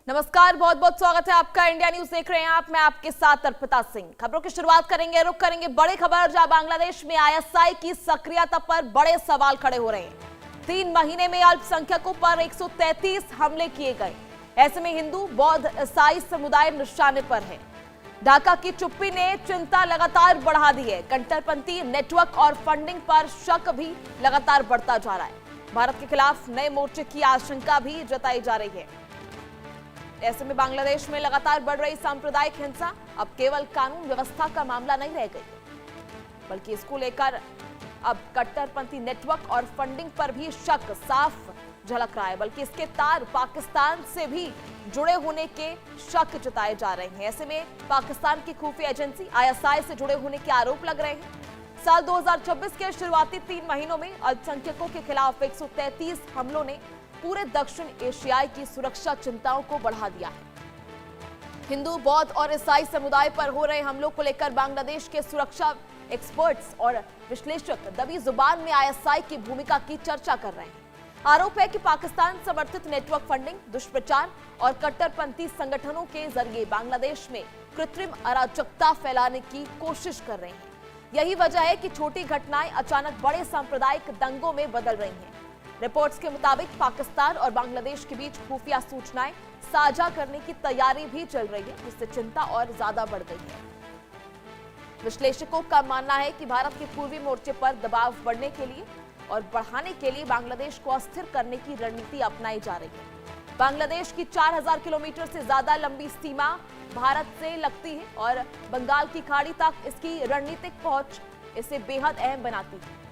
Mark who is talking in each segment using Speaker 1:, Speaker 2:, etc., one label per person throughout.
Speaker 1: नमस्कार, बहुत बहुत स्वागत है आपका। इंडिया न्यूज देख रहे हैं आप, मैं आपके साथ अर्पिता सिंह। खबरों की शुरुआत करेंगे, रुख करेंगे बड़ी खबर जहां बांग्लादेश में आईएसआई की सक्रियता पर बड़े सवाल खड़े हो रहे हैं। 3 महीने में अल्पसंख्यकों पर 133 हमले किए गए। ऐसे में हिंदू, बौद्ध, ईसाई समुदाय निशाने पर है। ढाका की चुप्पी ने चिंता लगातार बढ़ा दी है। कट्टरपंथी नेटवर्क और फंडिंग पर शक भी लगातार बढ़ता जा रहा है। भारत के खिलाफ नए मोर्चे की आशंका भी जताई जा रही है। ऐसे में बांग्लादेश में लगातार बढ़ रही सांप्रदायिक हिंसा अब केवल कानून व्यवस्था का मामला नहीं रह गई, बल्कि इसको लेकर अब कट्टरपंथी नेटवर्क और फंडिंग पर भी शक साफ झलक रहा है। बल्कि इसके तार पाकिस्तान से भी जुड़े होने के शक जताए जा रहे हैं। ऐसे में पाकिस्तान की खुफिया एजेंसी आईएसआई से जुड़े होने के आरोप लग रहे हैं। साल 2026 के शुरुआती 3 महीनों में अल्पसंख्यकों के खिलाफ 133 हमलों ने पूरे दक्षिण एशियाई की सुरक्षा चिंताओं को बढ़ा दिया है। हिंदू, बौद्ध और ईसाई समुदाय पर हो रहे हमलों को लेकर बांग्लादेश के सुरक्षा एक्सपर्ट्स और विश्लेषक दबी जुबान में आईएसआई की भूमिका की चर्चा कर रहे हैं। आरोप है कि पाकिस्तान समर्थित नेटवर्क फंडिंग, दुष्प्रचार और कट्टरपंथी संगठनों के जरिए बांग्लादेश में कृत्रिम अराजकता फैलाने की कोशिश कर रहे हैं। यही वजह है कि छोटी घटनाएं अचानक बड़े सांप्रदायिक दंगों में बदल रही हैं। रिपोर्ट्स के मुताबिक पाकिस्तान और बांग्लादेश के बीच खुफिया सूचनाएं साझा करने की तैयारी भी चल रही है, जिससे चिंता और ज्यादा बढ़ गई है। विश्लेषकों का मानना है कि भारत के पूर्वी मोर्चे पर दबाव बढ़ने के लिए और बढ़ाने के लिए बांग्लादेश को अस्थिर करने की रणनीति अपनाई जा रही है। बांग्लादेश की 4000 किलोमीटर से ज्यादा लंबी सीमा भारत से लगती है और बंगाल की खाड़ी तक इसकी रणनीतिक पहुंच इसे बेहद अहम बनाती है।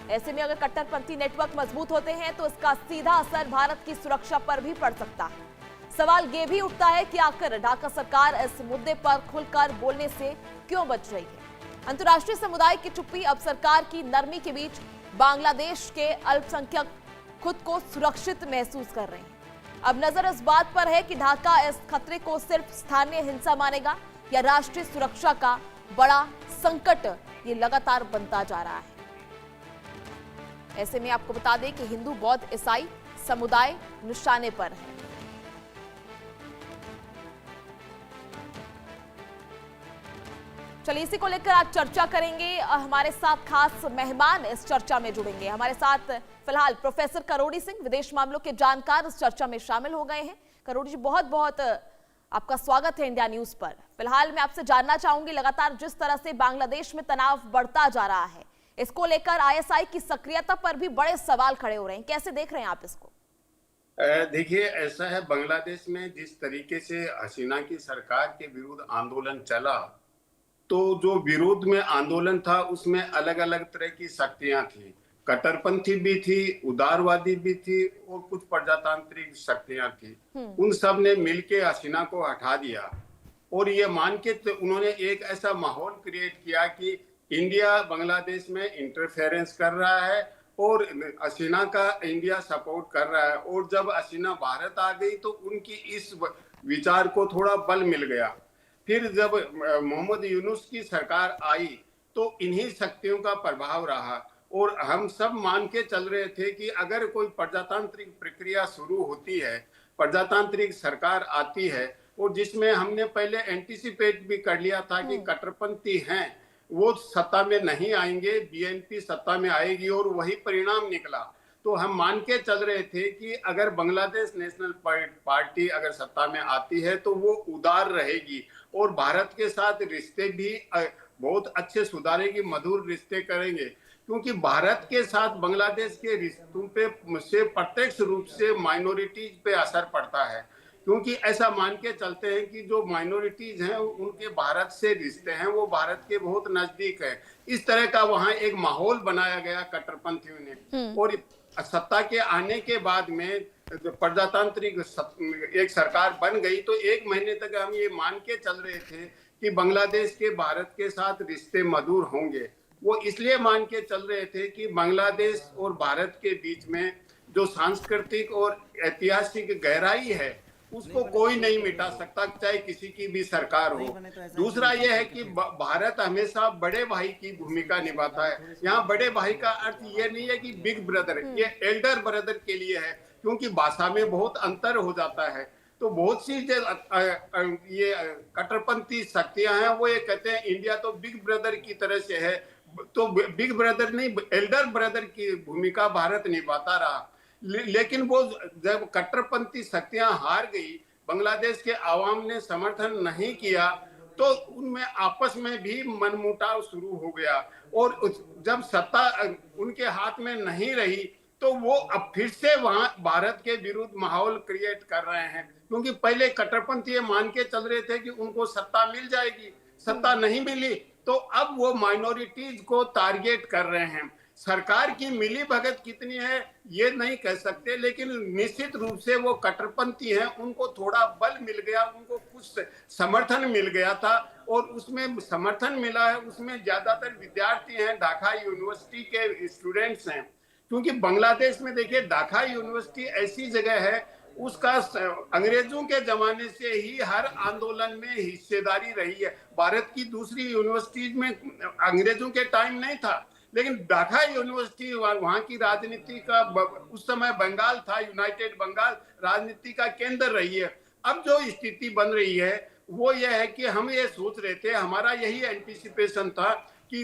Speaker 1: ऐसे में अगर कट्टरपंथी नेटवर्क मजबूत होते हैं तो इसका सीधा असर भारत की सुरक्षा पर भी पड़ सकता है। सवाल ये भी उठता है कि आखिर ढाका सरकार इस मुद्दे पर खुलकर बोलने से क्यों बच रही है। अंतर्राष्ट्रीय समुदाय की चुप्पी अब सरकार की नरमी के बीच बांग्लादेश के अल्पसंख्यक खुद को सुरक्षित महसूस कर रहे हैं। अब नजर इस बात पर है कि ढाका इस खतरे को सिर्फ स्थानीय हिंसा मानेगा या राष्ट्रीय सुरक्षा का बड़ा संकट ये लगातार बनता जा रहा है। ऐसे में आपको बता दें कि हिंदू, बौद्ध, ईसाई समुदाय निशाने पर है। चलिए इसी को लेकर आज चर्चा करेंगे। हमारे साथ खास मेहमान इस चर्चा में जुड़ेंगे। हमारे साथ फिलहाल प्रोफेसर करोड़ी सिंह, विदेश मामलों के जानकार, इस चर्चा में शामिल हो गए हैं। करोड़ी जी, बहुत बहुत आपका स्वागत है इंडिया न्यूज पर। फिलहाल मैं आपसे जानना चाहूंगी, लगातार जिस तरह से बांग्लादेश में तनाव बढ़ता जा रहा है, इसको लेकर आईएसआई की सक्रियता पर भी बड़े सवाल खड़े हो रहे हैं। कैसे देख रहे हैं आप इसको?
Speaker 2: देखिए, ऐसा है, बांग्लादेश में जिस तरीके से हसीना की सरकार के विरुद्ध आंदोलन चला, तो जो विरोध में आंदोलन था उसमें अलग अलग तरह की शक्तियां थी। कट्टरपंथी भी थी, उदारवादी भी थी और कुछ प्रजातांत्रिक शक्तियां थी। उन सब ने मिलके हसीना को हटा दिया और ये मान के उन्होंने एक ऐसा माहौल क्रिएट किया कि इंडिया बांग्लादेश में इंटरफेरेंस कर रहा है और हसीना का इंडिया सपोर्ट कर रहा है। और जब हसीना भारत आ गई तो उनकी इस विचार को थोड़ा बल मिल गया। फिर जब मोहम्मद यूनुस की सरकार आई तो इन्हीं शक्तियों का प्रभाव रहा और हम सब मान के चल रहे थे कि अगर कोई प्रजातांत्रिक प्रक्रिया शुरू होती है, प्रजातांत्रिक सरकार आती है और जिसमें हमने पहले एंटीसिपेट भी कर लिया था कि कट्टरपंथी हैं वो सत्ता में नहीं आएंगे, बीएनपी सत्ता में आएगी और वही परिणाम निकला। तो हम मान के चल रहे थे कि अगर बांग्लादेश नेशनल पार्टी अगर सत्ता में आती है तो वो उदार रहेगी और भारत के साथ रिश्ते भी बहुत अच्छे सुधारेगी, मधुर रिश्ते करेंगे। क्योंकि भारत के साथ बांग्लादेश के रिश्तों पे से प्रत्यक्ष रूप से माइनॉरिटीज पे असर पड़ता है। क्योंकि ऐसा मान के चलते हैं कि जो माइनॉरिटीज हैं उनके भारत से रिश्ते हैं, वो भारत के बहुत नजदीक है। इस तरह का वहां एक माहौल बनाया गया कट्टरपंथियों ने। और सत्ता के आने के बाद में प्रजातांत्रिक एक सरकार बन गई तो 1 महीने तक हम ये मान के चल रहे थे कि बांग्लादेश के भारत के साथ रिश्ते मधुर होंगे। वो इसलिए मान के चल रहे थे कि बांग्लादेश और भारत के बीच में जो सांस्कृतिक और ऐतिहासिक गहराई है उसको कोई नहीं मिटा सकता, चाहे किसी की भी सरकार हो। दूसरा यह है कि भारत हमेशा बड़े भाई की भूमिका निभाता है। यहाँ बड़े भाई का अर्थ ये नहीं है कि बिग ब्रदर, ये एल्डर ब्रदर के लिए है, क्योंकि भाषा में बहुत अंतर हो जाता है। तो बहुत सी ये कट्टरपंथी शक्तियां हैं, वो ये कहते हैं इंडिया तो बिग ब्रदर की तरह से है, तो बिग ब्रदर नहीं, एल्डर ब्रदर की भूमिका भारत निभाता रहा। लेकिन वो जब कट्टरपंथी शक्तियां हार गई, बांग्लादेश के आवाम ने समर्थन नहीं किया, तो उनमें आपस में भी मनमुटाव शुरू हो गया। और जब सत्ता उनके हाथ में नहीं रही, तो वो अब फिर से वहां भारत के विरुद्ध माहौल क्रिएट कर रहे हैं, क्योंकि पहले कट्टरपंथी ये मान के चल रहे थे कि उनको सत्ता मिल जाएगी, सत्ता नहीं मिली, तो अब वो माइनॉरिटीज को टारगेट कर रहे हैं। सरकार की मिली भगत कितनी है ये नहीं कह सकते, लेकिन निश्चित रूप से वो कट्टरपंथी हैं, उनको थोड़ा बल मिल गया, उनको कुछ समर्थन मिल गया था, और उसमें समर्थन मिला है, उसमें ज्यादातर विद्यार्थी हैं, ढाका यूनिवर्सिटी के स्टूडेंट्स हैं। क्योंकि बांग्लादेश में देखिए, ढाका यूनिवर्सिटी ऐसी जगह है, उसका अंग्रेजों के जमाने से ही हर आंदोलन में हिस्सेदारी रही है। भारत की दूसरी यूनिवर्सिटीज में अंग्रेजों के टाइम नहीं था, लेकिन ढाका यूनिवर्सिटी वहां की राजनीति का, उस समय बंगाल था, यूनाइटेड बंगाल राजनीति का केंद्र रही है। अब जो स्थिति बन रही है वो ये है कि हम ये सोच रहे थे, हमारा यही एंटीसिपेशन था कि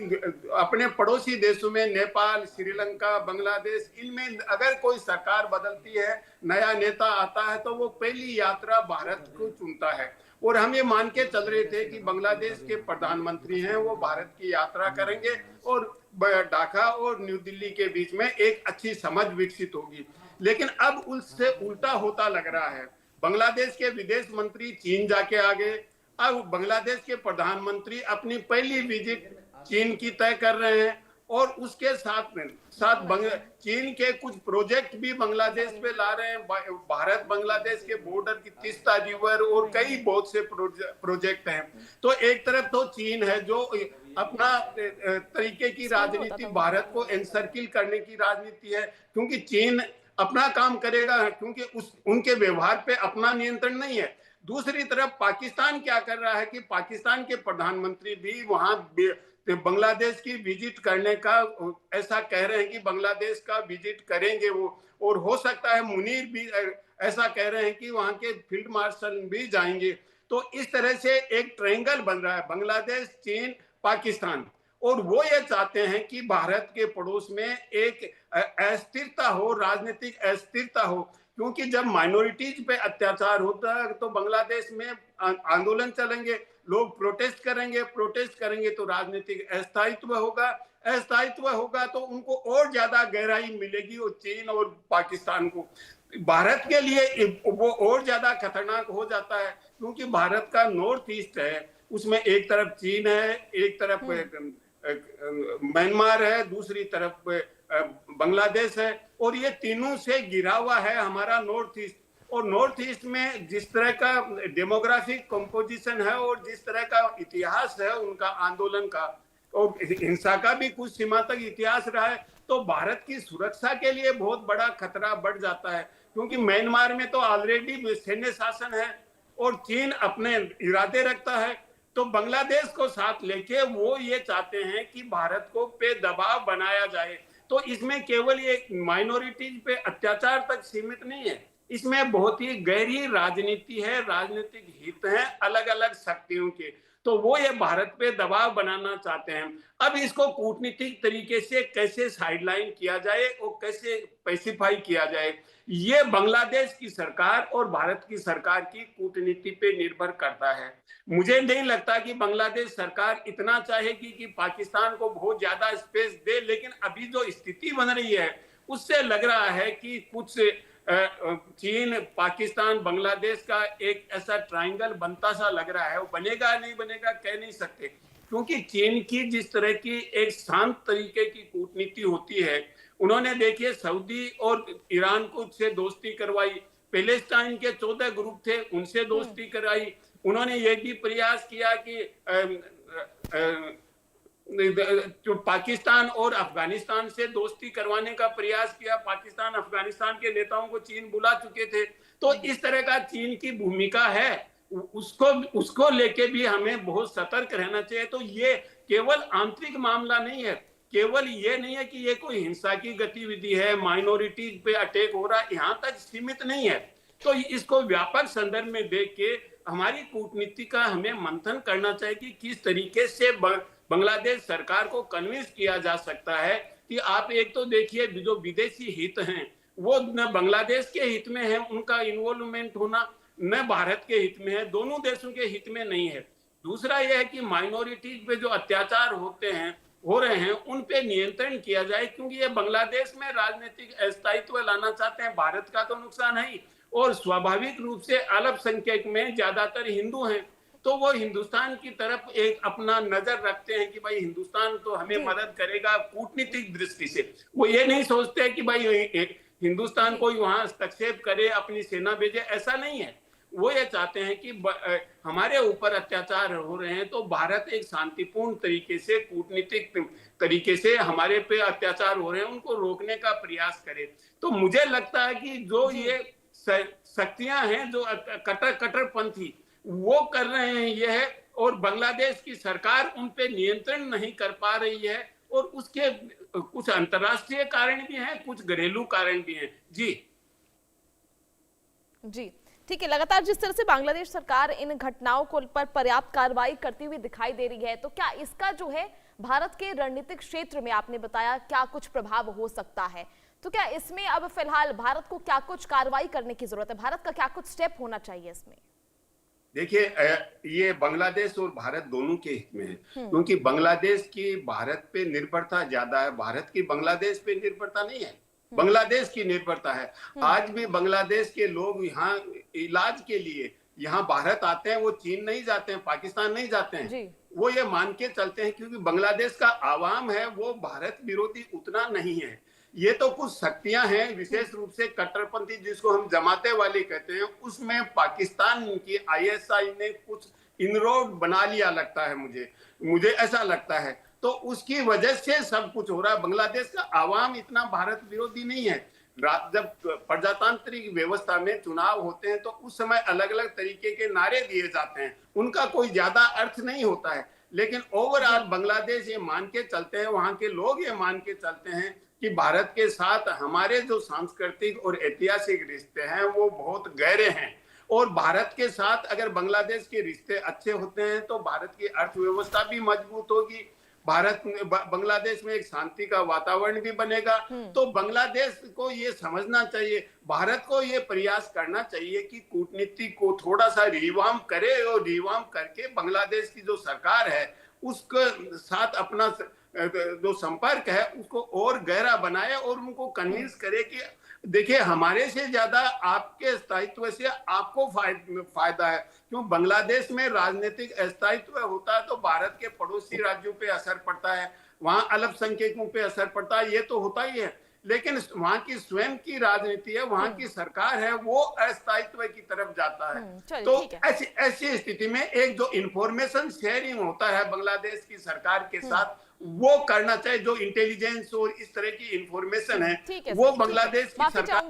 Speaker 2: अपने पड़ोसी देशों में नेपाल, श्रीलंका, बांग्लादेश, इनमें अगर कोई सरकार बदलती है, नया नेता आता है, तो वो पहली यात्रा भारत को चुनता है। और हम ये मान के चल रहे थे कि बांग्लादेश के प्रधानमंत्री हैं, वो भारत की यात्रा करेंगे और ढाका और न्यू दिल्ली के बीच में एक अच्छी समझ विकसित होगी। लेकिन अब उससे उल्टा होता लग रहा है। बांग्लादेश के विदेश मंत्री चीन जाके आ गए। अब बांग्लादेश के प्रधानमंत्री अपनी पहली विजिट चीन की तय कर रहे हैं, और उसके साथ चीन के कुछ प्रोजेक्ट भी बांग्लादेश पे ला रहे हैं। भारत बांग्लादेश के बॉर्डर की तीस्ता रिवर और कई बहुत से प्रोजेक्ट हैं। तो एक तरफ तो चीन है जो अपना तरीके की राजनीति, भारत को एनसर्किल करने की राजनीति है, क्योंकि चीन अपना काम करेगा, क्योंकि उनके व्यवहार पे अपना नियंत्रण नहीं है। दूसरी तरफ पाकिस्तान क्या कर रहा है कि पाकिस्तान के प्रधानमंत्री भी वहां बांग्लादेश की विजिट करने का ऐसा कह रहे हैं कि बांग्लादेश का विजिट करेंगे वो, और हो सकता है मुनीर भी ऐसा कह रहे हैं कि वहां के फील्ड मार्शल भी जाएंगे। तो इस तरह से एक ट्रायंगल बन रहा है, बांग्लादेश, चीन, पाकिस्तान, और वो ये चाहते हैं कि भारत के पड़ोस में एक अस्थिरता हो, राजनीतिक अस्थिरता हो। क्योंकि जब माइनॉरिटीज पे अत्याचार होता है तो बांग्लादेश में आंदोलन चलेंगे, लोग प्रोटेस्ट करेंगे तो राजनीतिक अस्थायित्व होगा तो उनको और ज्यादा गहराई मिलेगी, और चीन और पाकिस्तान को, भारत के लिए वो और ज्यादा खतरनाक हो जाता है। क्योंकि भारत का नॉर्थ ईस्ट है, उसमें एक तरफ चीन है, एक तरफ म्यांमार है, दूसरी तरफ बांग्लादेश है, और ये तीनों से घिरा हुआ है हमारा नॉर्थ ईस्ट। और नॉर्थ ईस्ट में जिस तरह का डेमोग्राफिक कंपोजिशन है और जिस तरह का इतिहास है उनका आंदोलन का, और हिंसा का भी कुछ सीमा तक इतिहास रहा है, तो भारत की सुरक्षा के लिए बहुत बड़ा खतरा बढ़ जाता है। क्योंकि म्यांमार में तो ऑलरेडी सैन्य शासन है और चीन अपने इरादे रखता है, तो बांग्लादेश को साथ लेके वो ये चाहते हैं कि भारत को पे दबाव बनाया जाए। तो इसमें केवल ये माइनॉरिटीज पे अत्याचार तक सीमित नहीं है, इसमें बहुत ही गहरी राजनीति है, राजनीतिक हित है अलग अलग शक्तियों के। तो वो ये भारत पे दबाव बनाना चाहते हैं। अब इसको कूटनीतिक तरीके से कैसे साइडलाइन किया जाए और कैसे पैसिफाई किया जाए, ये बांग्लादेश की सरकार और भारत की सरकार की कूटनीति पे निर्भर करता है। मुझे नहीं लगता कि बांग्लादेश सरकार इतना चाहेगी कि पाकिस्तान को बहुत ज्यादा स्पेस दे, लेकिन अभी जो स्थिति बन रही है उससे लग रहा है कि कुछ चीन, पाकिस्तान, बांग्लादेश का एक ऐसा ट्रायंगल बनता सा लग रहा है। वो बनेगा नहीं बनेगा कह नहीं सकते, क्योंकि चीन की जिस तरह की एक शांत तरीके की कूटनीति होती है, उन्होंने देखिए सऊदी और ईरान को से दोस्ती करवाई, पैलेस्टाइन के 14 ग्रुप थे उनसे दोस्ती कराई, उन्होंने ये भी प्रयास किया कि जो पाकिस्तान और अफगानिस्तान से दोस्ती करवाने का प्रयास किया, पाकिस्तान अफगानिस्तान के नेताओं को चीन बुला चुके थे। तो इस तरह का चीन की भूमिका है, उसको लेके भी हमें बहुत सतर्क रहना चाहिए। तो ये केवल आंतरिक मामला नहीं है, केवल ये नहीं है कि ये कोई हिंसा की गतिविधि है, माइनॉरिटीज पे अटैक हो रहा है, यहाँ तक सीमित नहीं है। तो इसको व्यापक संदर्भ में देख के हमारी कूटनीति का हमें मंथन करना चाहिए कि किस तरीके से बांग्लादेश सरकार को कन्विंस किया जा सकता है कि आप एक तो देखिए जो विदेशी हित हैं वो न बांग्लादेश के हित में है, उनका इन्वॉल्वमेंट होना न भारत के हित में है, दोनों देशों के हित में नहीं है। दूसरा यह है कि माइनॉरिटीज पे जो अत्याचार हो रहे हैं उन पे नियंत्रण किया जाए, क्योंकि ये बांग्लादेश में राजनीतिक अस्थायित्व लाना चाहते हैं। भारत का तो नुकसान है ही, और स्वाभाविक रूप से अल्पसंख्यक में ज्यादातर हिंदू हैं, तो वो हिंदुस्तान की तरफ एक अपना नजर रखते हैं कि भाई हिंदुस्तान तो हमें मदद करेगा कूटनीतिक दृष्टि से। वो ये नहीं सोचते कि भाई हिंदुस्तान कोई वहां हस्तक्षेप करे, अपनी सेना भेजे, ऐसा नहीं है। वो ये चाहते हैं कि हमारे ऊपर अत्याचार हो रहे हैं तो भारत एक शांतिपूर्ण तरीके से, कूटनीतिक तरीके से हमारे पे अत्याचार हो रहे हैं उनको रोकने का प्रयास करे। तो मुझे लगता है कि जो ये शक्तियां हैं जो कट्टरपंथी वो कर रहे हैं यह, और बांग्लादेश की सरकार उन पे नियंत्रण नहीं कर पा रही है, और उसके कुछ अंतर्राष्ट्रीय कारण भी हैं, कुछ घरेलू कारण भी हैं। जी
Speaker 1: जी ठीक है। लगातार जिस तरह से बांग्लादेश सरकार इन घटनाओं को पर पर्याप्त कार्रवाई करती हुई दिखाई दे रही है, तो क्या इसका जो है भारत के रणनीतिक क्षेत्र में आपने बताया क्या कुछ प्रभाव हो सकता है, तो क्या इसमें अब फिलहाल भारत को क्या कुछ कार्रवाई करने की जरूरत है, भारत का क्या कुछ स्टेप होना चाहिए इसमें?
Speaker 2: देखिए, ये बांग्लादेश और भारत दोनों के हित में है, क्योंकि बांग्लादेश की भारत पे निर्भरता ज्यादा है, भारत की बांग्लादेश पे निर्भरता नहीं है, बांग्लादेश की निर्भरता है। आज भी बांग्लादेश के लोग यहाँ इलाज के लिए यहाँ भारत आते हैं, वो चीन नहीं जाते हैं, पाकिस्तान नहीं जाते हैं, वो ये मान के चलते हैं क्योंकि बांग्लादेश का आवाम है वो भारत विरोधी उतना नहीं है। ये तो कुछ शक्तियां हैं, विशेष रूप से कट्टरपंथी जिसको हम जमाते वाले कहते हैं, उसमें पाकिस्तान की आईएसआई ने कुछ इनरोड बना लिया लगता है, मुझे ऐसा लगता है। तो उसकी वजह से सब कुछ हो रहा है। बांग्लादेश का आवाम इतना भारत विरोधी नहीं है। जब प्रजातांत्रिक व्यवस्था में चुनाव होते हैं तो उस समय अलग अलग तरीके के नारे दिए जाते हैं, उनका कोई ज्यादा अर्थ नहीं होता है, लेकिन ओवरऑल बांग्लादेश ये मान के चलते हैं, वहां के लोग ये मान के चलते हैं कि भारत के साथ हमारे जो सांस्कृतिक और ऐतिहासिक रिश्ते हैं वो बहुत गहरे हैं, और भारत के साथ अगर बांग्लादेश के रिश्ते अच्छे होते हैं तो भारत की अर्थव्यवस्था भी मजबूत होगी, बांग्लादेश में एक शांति का वातावरण भी बनेगा। तो बांग्लादेश को ये समझना चाहिए, भारत को ये प्रयास करना चाहिए कि कूटनीति को थोड़ा सा रिवार्म करे, और रिवार्म करके बांग्लादेश की जो सरकार है उसके साथ अपना जो संपर्क है उसको और गहरा बनाए, और उनको कन्विंस करे कि देखिए हमारे से ज्यादा आपके स्थायित्व से आपको फायदा है। क्यों बांग्लादेश में राजनीतिक स्थायित्व होता है तो भारत के पड़ोसी राज्यों पे असर पड़ता है, वहां अल्पसंख्यकों पे असर पड़ता है, ये तो होता ही है, लेकिन वहां की स्वयं की राजनीति है, वहां की सरकार है, वो अस्थायित्व की तरफ जाता है। तो ऐसी स्थिति में एक जो इंफॉर्मेशन शेयरिंग होता है बांग्लादेश की सरकार के साथ वो करना चाहिए, जो इंटेलिजेंस और इस तरह की इंफॉर्मेशन है वो बांग्लादेश की सरकार